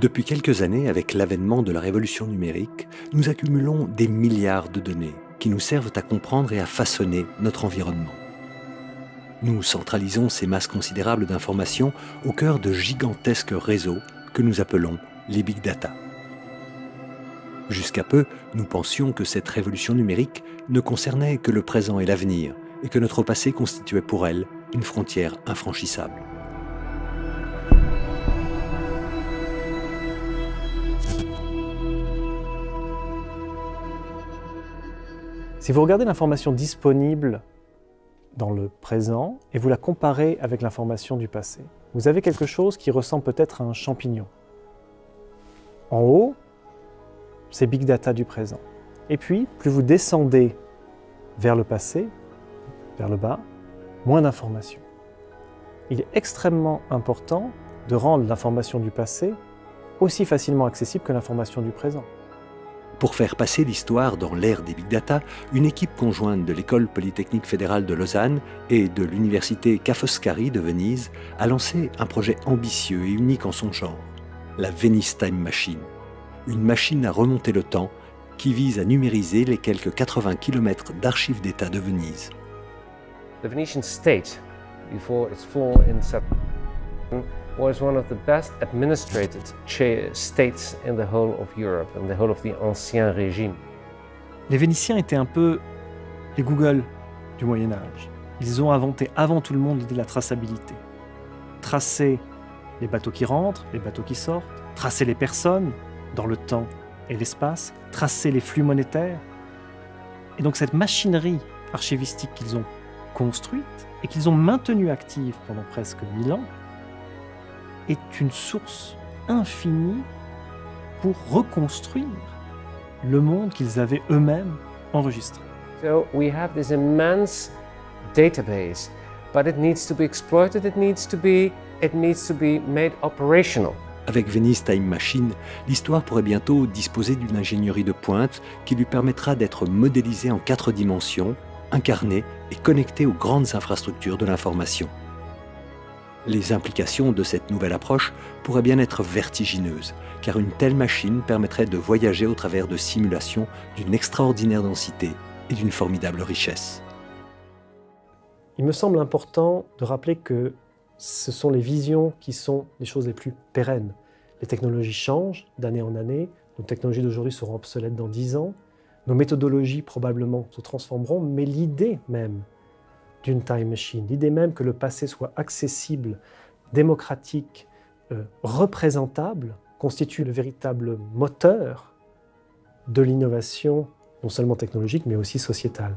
Depuis quelques années, avec l'avènement de la révolution numérique, nous accumulons des milliards de données qui nous servent à comprendre et à façonner notre environnement. Nous centralisons ces masses considérables d'informations au cœur de gigantesques réseaux que nous appelons les big data. Jusqu'à peu, nous pensions que cette révolution numérique ne concernait que le présent et l'avenir, et que notre passé constituait pour elle une frontière infranchissable. Si vous regardez l'information disponible dans le présent et vous la comparez avec l'information du passé, vous avez quelque chose qui ressemble peut-être à un champignon. En haut, c'est Big Data du présent. Et puis, plus vous descendez vers le passé, vers le bas, moins d'informations. Il est extrêmement important de rendre l'information du passé aussi facilement accessible que l'information du présent. Pour faire passer l'histoire dans l'ère des big data, une équipe conjointe de l'École polytechnique fédérale de Lausanne et de l'université Ca' Foscari de Venise a lancé un projet ambitieux et unique en son genre, la Venice Time Machine, une machine à remonter le temps qui vise à numériser les quelques 80 km d'archives d'État de Venise. The Venetian state, before its fall in 17, was one of the best administrated states in the whole of Europe, in the whole of the Ancien Régime. Les Vénitiens étaient un peu les Google du Moyen-Âge. Ils ont inventé avant tout le monde l'idée de la traçabilité. Tracer les bateaux qui rentrent, les bateaux qui sortent, tracer les personnes dans le temps et l'espace, tracer les flux monétaires. Et donc cette machinerie archivistique qu'ils ont construite et qu'ils ont maintenue active pendant presque 1000 ans est une source infinie pour reconstruire le monde qu'ils avaient eux-mêmes enregistré. So we have this immense database, but it needs to be exploited, it needs to be made operational. Avec Venice Time Machine, l'histoire pourrait bientôt disposer d'une ingénierie de pointe qui lui permettra d'être modélisée en 4 dimensions, incarnée et connectée aux grandes infrastructures de l'information. Les implications de cette nouvelle approche pourraient bien être vertigineuses, car une telle machine permettrait de voyager au travers de simulations d'une extraordinaire densité et d'une formidable richesse. Il me semble important de rappeler que ce sont les visions qui sont les choses les plus pérennes. Les technologies changent d'année en année, nos technologies d'aujourd'hui seront obsolètes dans 10 ans, nos méthodologies probablement se transformeront, mais l'idée même d'une time machine, l'idée même que le passé soit accessible, démocratique, représentable, constitue le véritable moteur de l'innovation, non seulement technologique, mais aussi sociétale.